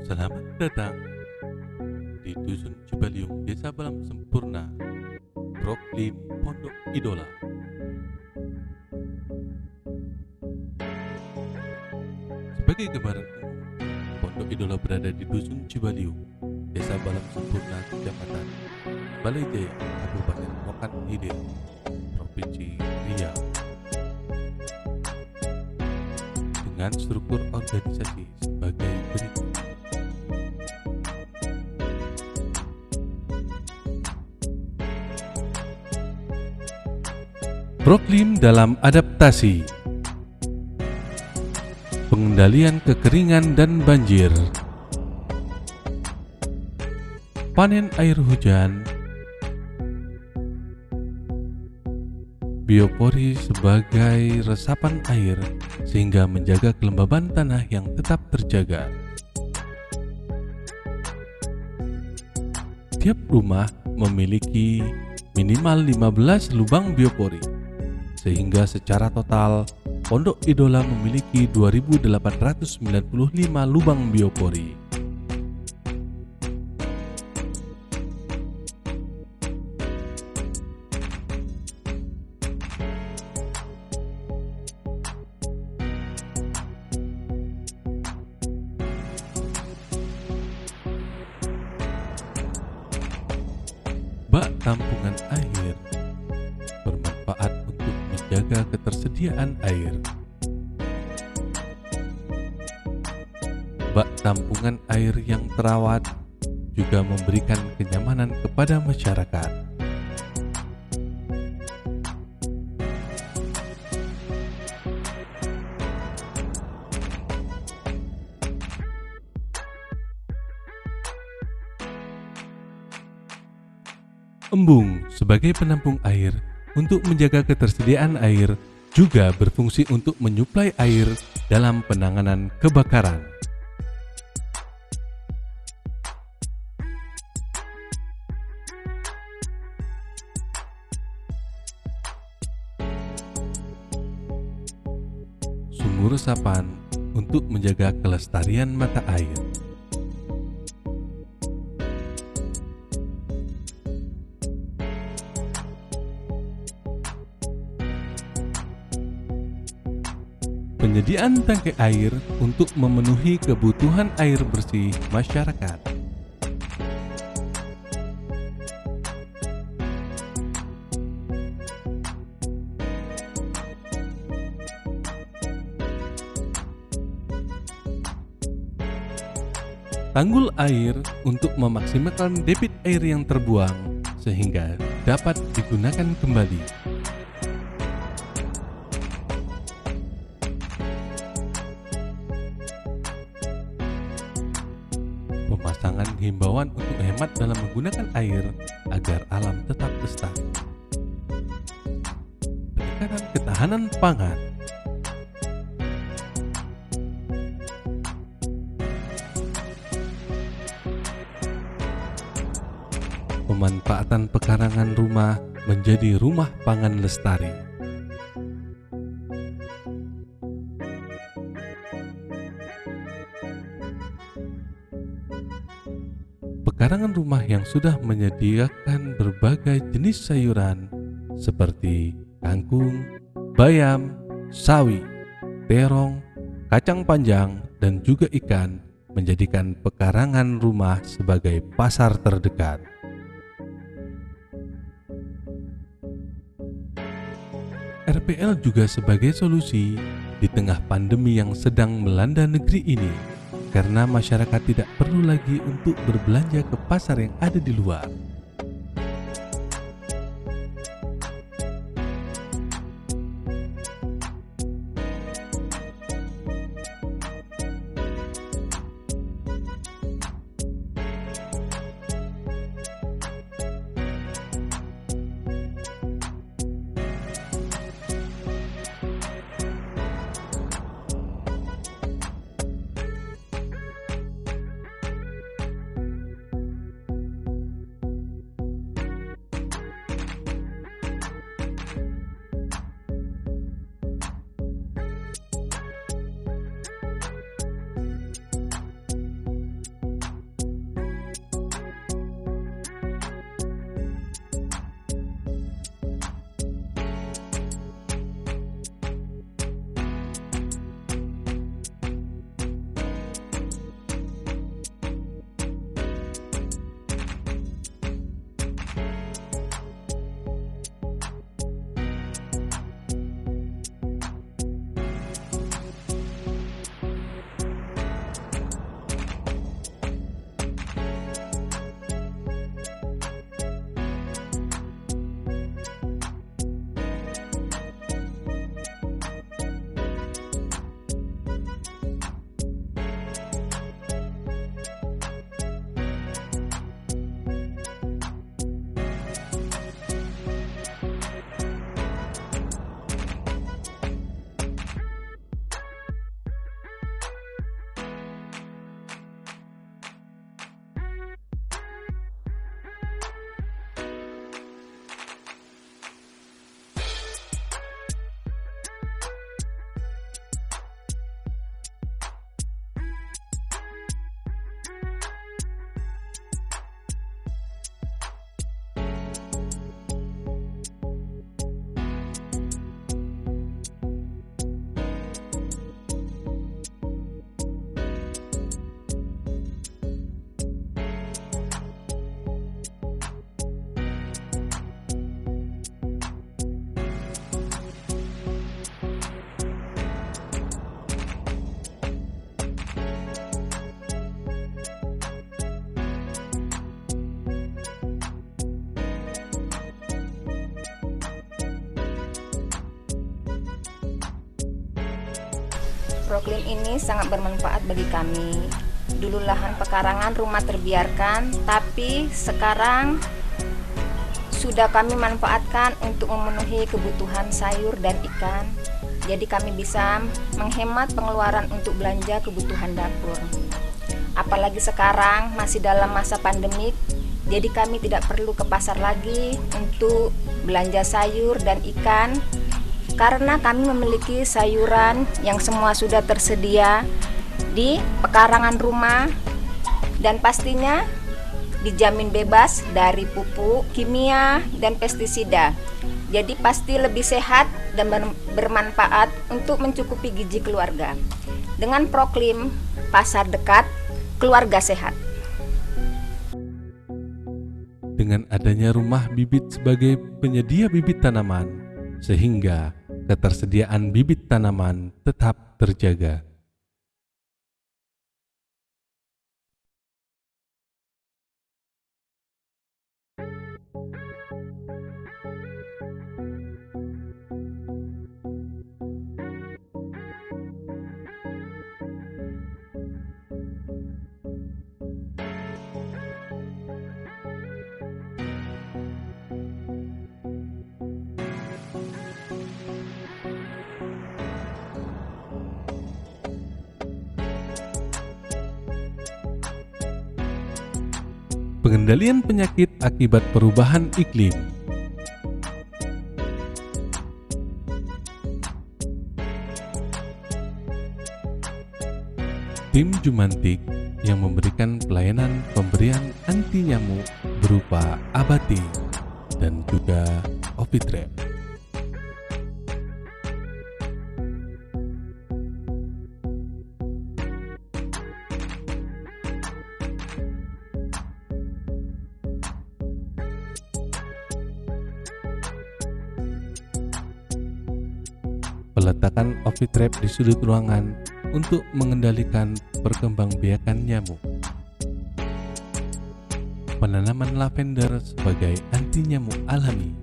Selamat datang di Dusun Cibaliung, Desa Balam Sempurna, Proklim Pondok Idola. Sebagai gambaran umum, Pondok Idola berada di Dusun Cibaliung, Desa Balam Sempurna, Kecamatan Balai Jaya, Kabupaten Mokan Hilir, Provinsi Riau. Dengan struktur organisasi sebagai berikut. Proklim dalam adaptasi, pengendalian kekeringan dan banjir, panen air hujan, biopori sebagai resapan air sehingga menjaga kelembaban tanah yang tetap terjaga. Tiap rumah memiliki minimal 15 lubang biopori, sehingga secara total Pondok Idola memiliki 2.895 lubang biopori. Bak tampungan air bermanfaat untuk menjaga ketersediaan air. Bak tampungan air yang terawat juga memberikan kenyamanan kepada masyarakat. Embung sebagai penampung air untuk menjaga ketersediaan air juga berfungsi untuk menyuplai air dalam penanganan kebakaran. Sumur resapan untuk menjaga kelestarian mata air. Penyediaan tangki air untuk memenuhi kebutuhan air bersih masyarakat. Tanggul air untuk memaksimalkan debit air yang terbuang sehingga dapat digunakan kembali. Pemasangan himbauan untuk hemat dalam menggunakan air agar alam tetap lestari. Peningkatan ketahanan pangan. Pemanfaatan pekarangan rumah menjadi rumah pangan lestari. Pekarangan rumah yang sudah menyediakan berbagai jenis sayuran seperti kangkung, bayam, sawi, terong, kacang panjang, dan juga ikan menjadikan pekarangan rumah sebagai pasar terdekat. RPL juga sebagai solusi di tengah pandemi yang sedang melanda negeri ini, karena masyarakat tidak perlu lagi untuk berbelanja ke pasar yang ada di luar. Proklim ini sangat bermanfaat bagi kami. Dulu lahan pekarangan rumah terbiarkan, tapi sekarang sudah kami manfaatkan untuk memenuhi kebutuhan sayur dan ikan. Jadi kami bisa menghemat pengeluaran untuk belanja kebutuhan dapur. Apalagi sekarang masih dalam masa pandemik, jadi kami tidak perlu ke pasar lagi untuk belanja sayur dan ikan, karena kami memiliki sayuran yang semua sudah tersedia di pekarangan rumah, dan pastinya dijamin bebas dari pupuk kimia dan pestisida. Jadi pasti lebih sehat dan bermanfaat untuk mencukupi gizi keluarga. Dengan Proklim, pasar dekat, keluarga sehat. Dengan adanya rumah bibit sebagai penyedia bibit tanaman, sehingga ketersediaan bibit tanaman tetap terjaga. Pengendalian penyakit akibat perubahan iklim. Tim Jumantik yang memberikan pelayanan pemberian anti nyamuk berupa Abate dan juga Ovitrep. Peletakan Ovitrep di sudut ruangan untuk mengendalikan perkembangbiakan nyamuk. Penanaman lavender sebagai anti nyamuk alami.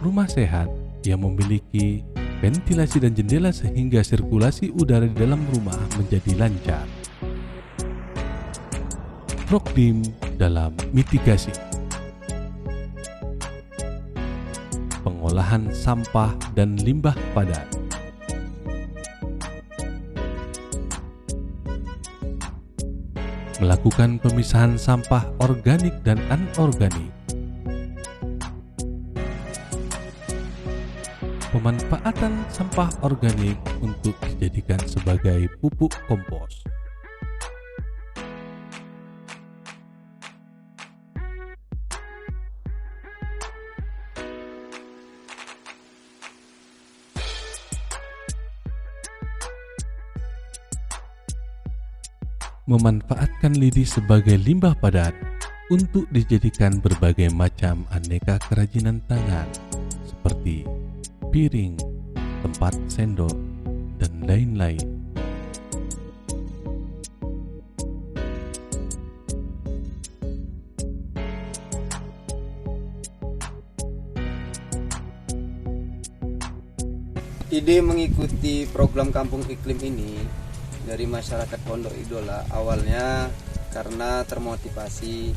Rumah sehat yang memiliki ventilasi dan jendela sehingga sirkulasi udara di dalam rumah menjadi lancar. Proklim dalam mitigasi. Pengolahan sampah dan limbah padat. Melakukan pemisahan sampah organik dan anorganik. Pemanfaatan sampah organik untuk dijadikan sebagai pupuk kompos. Memanfaatkan lidi sebagai limbah padat untuk dijadikan berbagai macam aneka kerajinan tangan seperti piring, tempat sendok, dan lain-lain. Ide mengikuti program Kampung Iklim ini dari masyarakat Pondok Idola awalnya karena termotivasi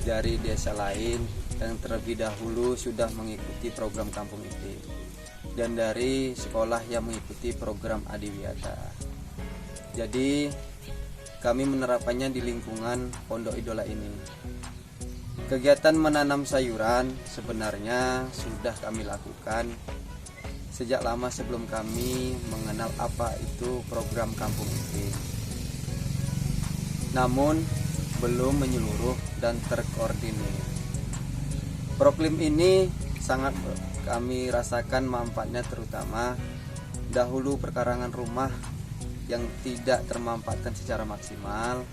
dari desa lain yang terlebih dahulu sudah mengikuti program Kampung Iklim dan dari sekolah yang mengikuti program Adiwiyata. Jadi kami menerapkannya di lingkungan Pondok Idola ini. Kegiatan menanam sayuran sebenarnya sudah kami lakukan sejak lama sebelum kami mengenal apa itu program Kampung Iklim. Namun belum menyeluruh dan terkoordinir. Proklim ini sangat kami rasakan manfaatnya, terutama dahulu perkarangan rumah yang tidak termanfaatkan secara maksimal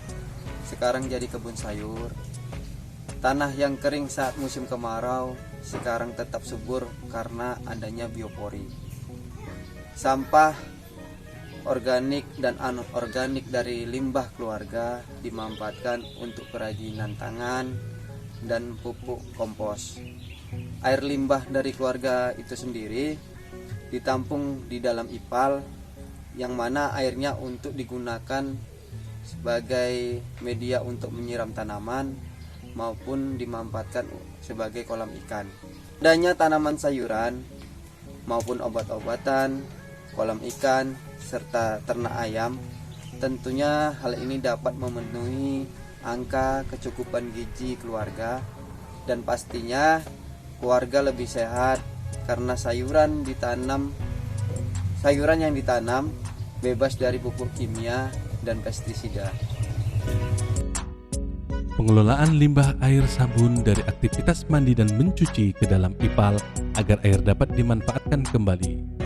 sekarang jadi kebun sayur. Tanah yang kering saat musim kemarau sekarang tetap subur karena adanya biopori. Sampah organik dan anorganik dari limbah keluarga dimanfaatkan untuk kerajinan tangan, dan pupuk kompos. Air limbah dari keluarga itu sendiri ditampung di dalam ipal, yang mana airnya untuk digunakan sebagai media untuk menyiram tanaman maupun dimanfaatkan sebagai kolam ikan. Adanya tanaman sayuran maupun obat-obatan, kolam ikan, serta ternak ayam, tentunya hal ini dapat memenuhi angka kecukupan gizi keluarga, dan pastinya keluarga lebih sehat karena sayuran yang ditanam bebas dari pupuk kimia dan pestisida. Pengelolaan limbah air sabun dari aktivitas mandi dan mencuci ke dalam ipal agar air dapat dimanfaatkan kembali.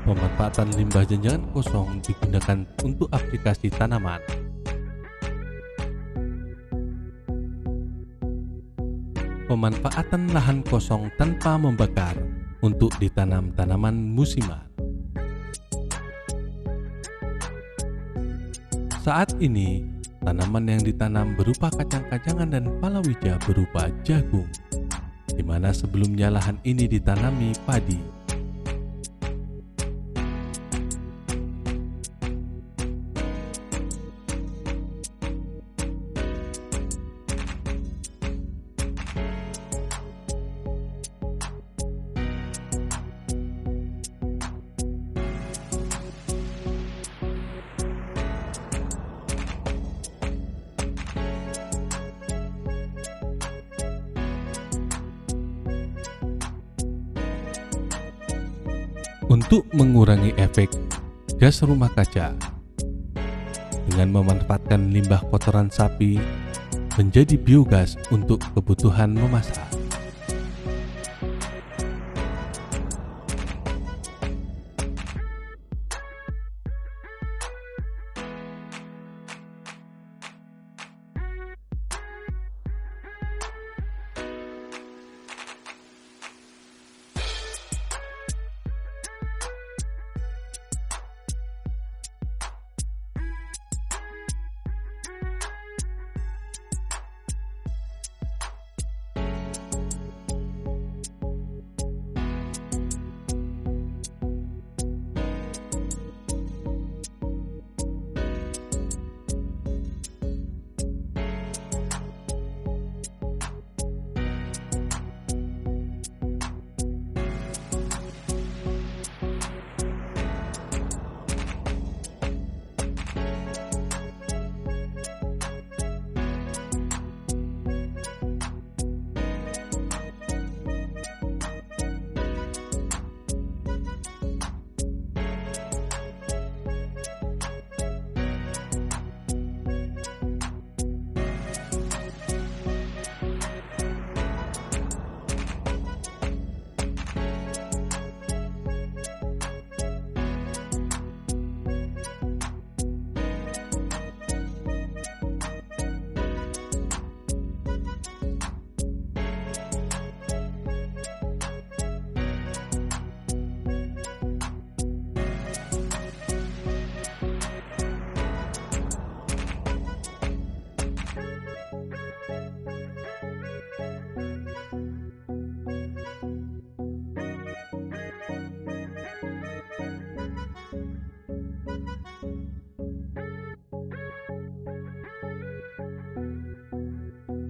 Pemanfaatan limbah jangan kosong digunakan untuk aplikasi tanaman. Pemanfaatan lahan kosong tanpa membakar untuk ditanam tanaman musiman. Saat ini, tanaman yang ditanam berupa kacang-kacangan dan palawija berupa jagung, di mana sebelumnya lahan ini ditanami padi. Untuk mengurangi efek gas rumah kaca dengan memanfaatkan limbah kotoran sapi menjadi biogas untuk kebutuhan memasak.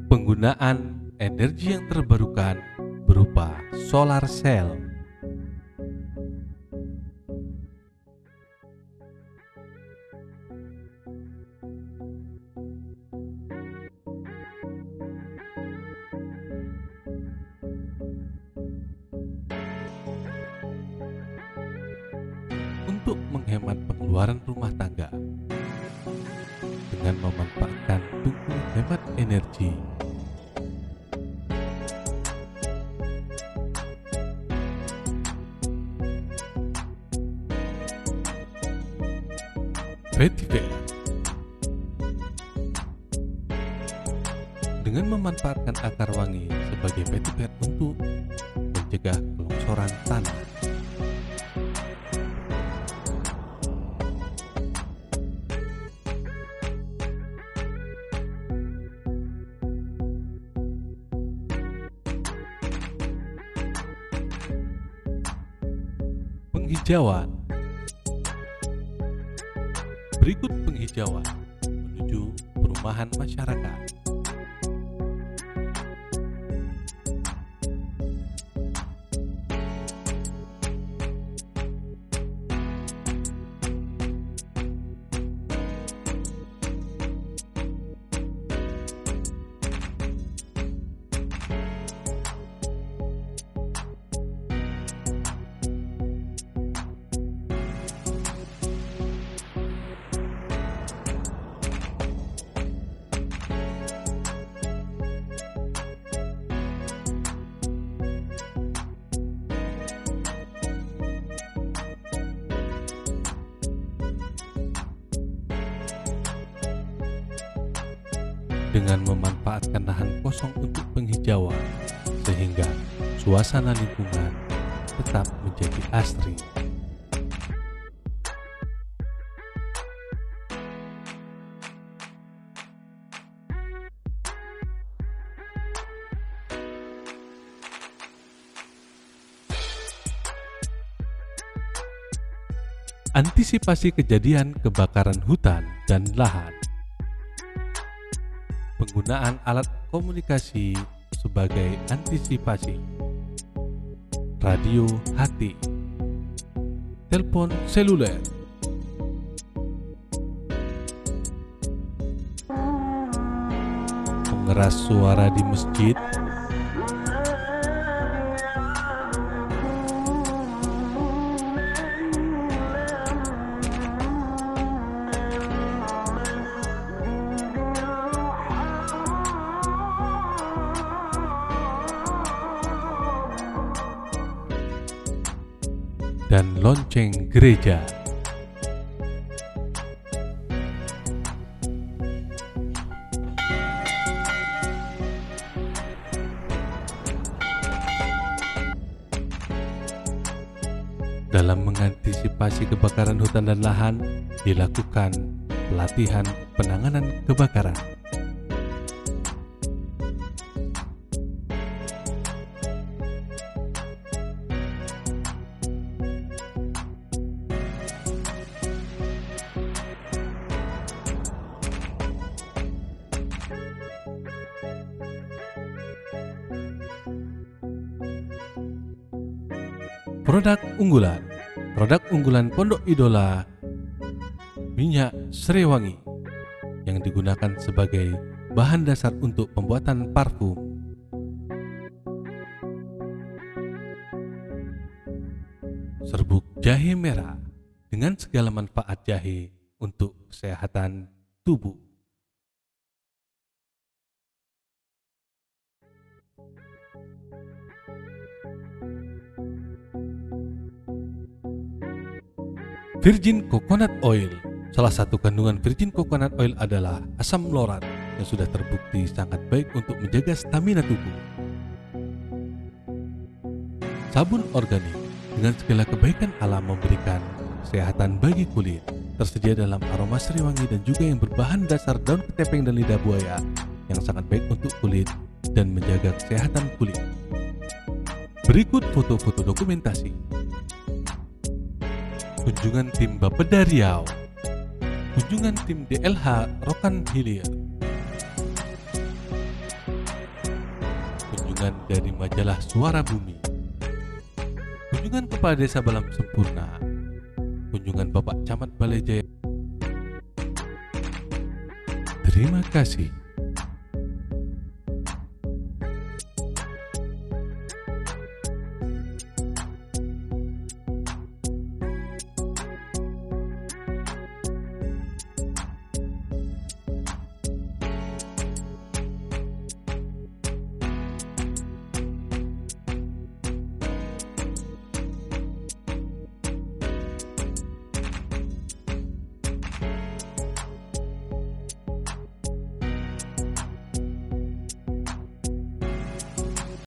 Penggunaan energi yang terbarukan berupa solar cell. Untuk menghemat pengeluaran rumah tangga dengan memanfaatkan tungku hemat energi. Vetiver dengan memanfaatkan akar wangi sebagai vetiver untuk mencegah kelongsoran tanah. penghijauan. Berikut penghijauan menuju perumahan masyarakat. Dengan memanfaatkan lahan kosong untuk penghijauan, sehingga suasana lingkungan tetap menjadi asri. Antisipasi kejadian kebakaran hutan dan lahan. Penggunaan alat komunikasi sebagai antisipasi. Radio hati, telepon seluler, pengeras suara di masjid, dan lonceng gereja. Dalam mengantisipasi kebakaran hutan dan lahan, dilakukan pelatihan penanganan kebakaran. Produk unggulan. Produk unggulan Pondok Idola, minyak serewangi yang digunakan sebagai bahan dasar untuk pembuatan parfum. Serbuk jahe merah dengan segala manfaat jahe untuk kesehatan tubuh. Virgin Coconut Oil. Salah satu kandungan virgin coconut oil adalah asam laurat yang sudah terbukti sangat baik untuk menjaga stamina tubuh. Sabun organik dengan segala kebaikan alam memberikan kesehatan bagi kulit. Tersedia dalam aroma serewangi dan juga yang berbahan dasar daun ketepeng dan lidah buaya yang sangat baik untuk kulit dan menjaga kesehatan kulit. Berikut foto-foto dokumentasi kunjungan tim Bapeda Riau, kunjungan tim DLH Rokan Hilir, kunjungan dari majalah Suara Bumi, kunjungan Kepala Desa Balam Sempurna, kunjungan Bapak Camat Balai Jaya. Terima kasih.